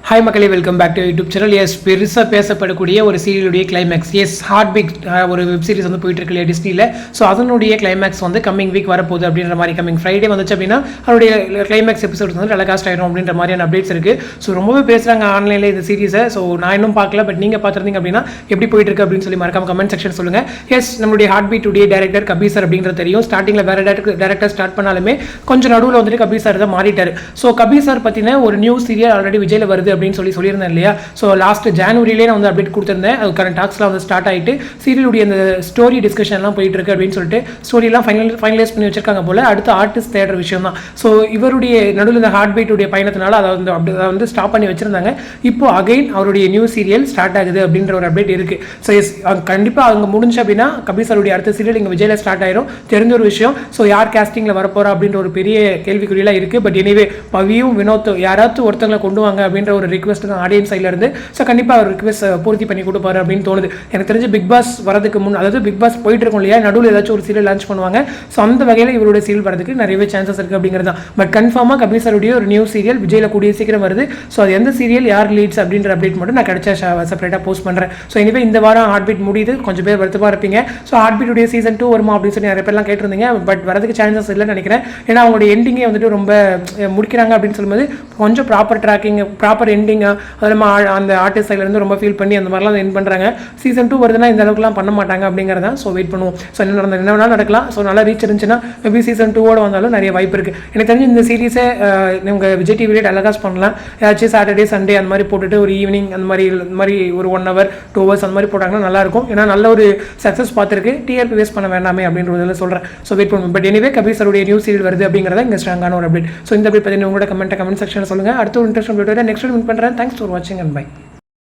Hi மக்களே, welcome back to YouTube channel. Yes, பெருசாக பேசப்படக்கூடிய ஒரு சீரியலுடைய கிளைமேக்ஸ். எஸ், ஹார்ட் பீட் ஒரு வெப் சீரிஸ் வந்து போயிட்டு இருக்கு இல்லையா டிஸ்னியில். ஸோ அதனுடைய கிளைமேக்ஸ் வந்து கம்மிங் வீக் வரப்போகுது அப்படின்ற மாதிரி. கம்மிங் ஃப்ரைடே வந்துச்சு அப்படின்னா அவருடைய கிளைமேக்ஸ் எபிசோட்ஸ் வந்து டெலகாஸ்ட் ஆயிடும் அப்படின்ற மாதிரியான அப்டேட்ஸ் இருக்குது. ஸோ ரொம்பவே பேசுகிறாங்க ஆன்லைனில் இந்த சீரிஸை. ஸோ நான் இன்னும் பார்க்கல, பட் நீங்கள் பார்த்துருந்தீங்க அப்படின்னா எப்படி போயிட்டு இருக்கு அப்படின்னு சொல்லி மறக்காம கமெண்ட் செக்ஷன் சொல்லுங்கள். எஸ், நம்மளுடைய ஹார்ட் பீட் உடைய டேரக்டர் கபீர் சார் அப்படிங்கிறது தெரியும். ஸ்டார்டிங்கில் வேறு டேரக்டர் ஸ்டார்ட் பண்ணாலுமே கொஞ்சம் நடுவில் வந்துட்டு கபீர் சார் தான் மாறிட்டார். ஸோ கபீர் சார் பற்றின ஒரு நியூ சீரியல் ஆல்ரெடி விஜயில் வருது அப்படின்னு சொல்லியிருந்தேன் இல்லையா. ஸோ லாஸ்ட் ஜனவரியிலே நான் வந்து அப்டேட் கொடுத்துருந்தேன். அது கரண்ட் டாக்ஸ்லாம் வந்து ஸ்டார்ட் ஆகிட்டு சீரியலுடைய அந்த ஸ்டோரி டிஸ்கஷன்லாம் போயிட்டு இருக்கு அப்படின்னு சொல்லிட்டு ஸ்டோரிலாம் ஃபைனலைஸ் பண்ணி வச்சிருக்காங்க போல. அடுத்து ஆர்டிஸ்ட் தேடுற விஷயம் தான். ஸோ இவருடைய நடுவில் இந்த ஹார்ட் பீட்டுடைய பயணத்தினால அதை வந்து ஸ்டாப் பண்ணி வச்சிருந்தாங்க. இப்போ அகைன் அவருடைய நியூ சீரியல் ஸ்டார்ட் ஆகுது அப்படின்ற ஒரு அப்டேட் இருக்கு. ஸோ எஸ், கண்டிப்பாக அவங்க முடிஞ்சு அப்படின்னா கபீர் சாருடைய அடுத்த சீரியல் இங்கே விஜயில் ஸ்டார்ட் ஆயிரும். தெரிஞ்ச ஒரு விஷயம். ஸோ யார் கேஸ்டிங்கில் வரப்போறா அப்படின்ற ஒரு பெரிய கேள்விக்குறியெல்லாம் இருக்குது. பட் எனிவே பவியும் வினோத் யாராவது ஒருத்தங்களை கொண்டு வாங்க அப்படின்ற ஒரு ரிக்வஸ்ட் தான் ஆடியன்ஸ் சைடில் இருந்து. ஸோ கண்டிப்பாக அவர் ரிக்வெஸ்ட் பூர்த்தி பண்ணி கொடுப்பாரு அப்படின்னு தோணுது. எனக்கு தெரிஞ்சு பிக் பாஸ் வரதுக்கு முன், அதாவது பிக் பாஸ் போயிட்டு இருக்கும் இல்லையா, நடுவில் ஏதாச்சும் ஒரு சீரியல் லான்ச் பண்ணுவாங்க. ஸோ அந்த வகையில் இவருடைய சீரியல் வரதுக்கு நிறையவே சான்சஸ் இருக்குது அப்படிங்கிறது தான். பட் கன்ஃபார்மாக கபீர் சாருடைய ஒரு நியூ சீரியல் விஜயில் கூடிய சீக்கிரம் வருது. ஸோ அது எந்த சீரியல் யார் லீட்ஸ் அப்படின்ற அப்டேட் மட்டும் நான் கிடைச்சா செப்பரேட்டாக போஸ்ட் பண்ணுறேன். ஸோ எனவே இந்த வாரம் ஹார்ட் பீட் முடியுது. கொஞ்சம் பேர் வருத்தமாக இருப்பீங்க. ஸோ ஹார்ட் பீட்டுடைய சீசன் 2 வருமா அப்படின்னு சொல்லி நிறைய பேர்லாம் கேட்டிருந்தீங்க. பட் வரதுக்கு சான்சஸ் இல்லைன்னு நினைக்கிறேன். ஏன்னா அவங்களுடைய எண்டிங்கே வந்துட்டு ரொம்ப முடிக்கிறாங்க அப்படின்னு சொல்லும்போது கொஞ்சம் ப்ராப்பர் ட்ராக்கிங், ப்ராப்பர் எண்டிங்காக அதில் அந்த ஆர்டிஸ்ட் சைட்லேருந்து ரொம்ப ஃபீல் பண்ணி அந்த மாதிரிலாம் என் பண்ணுறாங்க. சீசன் 2 வருதுன்னா இந்த அளவுக்குலாம் பண்ண மாட்டாங்க அப்படிங்கிறதான். ஸோ வெயிட் பண்ணுவோம். ஸோ என்ன வேணாலும் நடக்கலாம். ஸோ நல்லா ரீச் இருந்துச்சுன்னா மேபி சீசன் 2 வந்தாலும் நிறைய வாய்ப்பு இருக்குது. எனக்கு தெரிஞ்சு இந்த சீரிஸை உங்கள் விஜய் டிவிலே டெலகாஸ்ட் பண்ணலாம். ஏதாச்சும் சாட்டர்டே சண்டே அந்த மாதிரி போட்டுட்டு ஒரு ஈவினிங் அந்த மாதிரி ஒரு 1 hour 2 hours அந்த மாதிரி போட்டாங்கன்னா நல்லாயிருக்கும். ஏன்னா நல்ல ஒரு சக்ஸஸ் பார்த்துருக்கு. டிஆர்பி வேஸ்ட் பண்ண வேண்டாமே அப்படின்றதில் சொல்கிறேன். ஸோ வெயிட் பண்ணுவோம். பட் எனிவே கபீர் சாருடைய நியூ சீரியல் வருது அப்படிங்கிறத இங்கே ஸ்ட்ராங்கான ஒரு அப்டேட். ஸோ இந்த அப்டேட் பற்றி உங்களோட கமெண்ட் செக்ஷனில் சொல்லுங்கள். அடுத்த ஒரு இன்ட்ரெஸ்ட் வீடியோ நெக்ஸ்ட் மீட் பண்ணுறேன். தேங்க்ஸ் ஃபார் வாட்சிங் அண்ட் பை.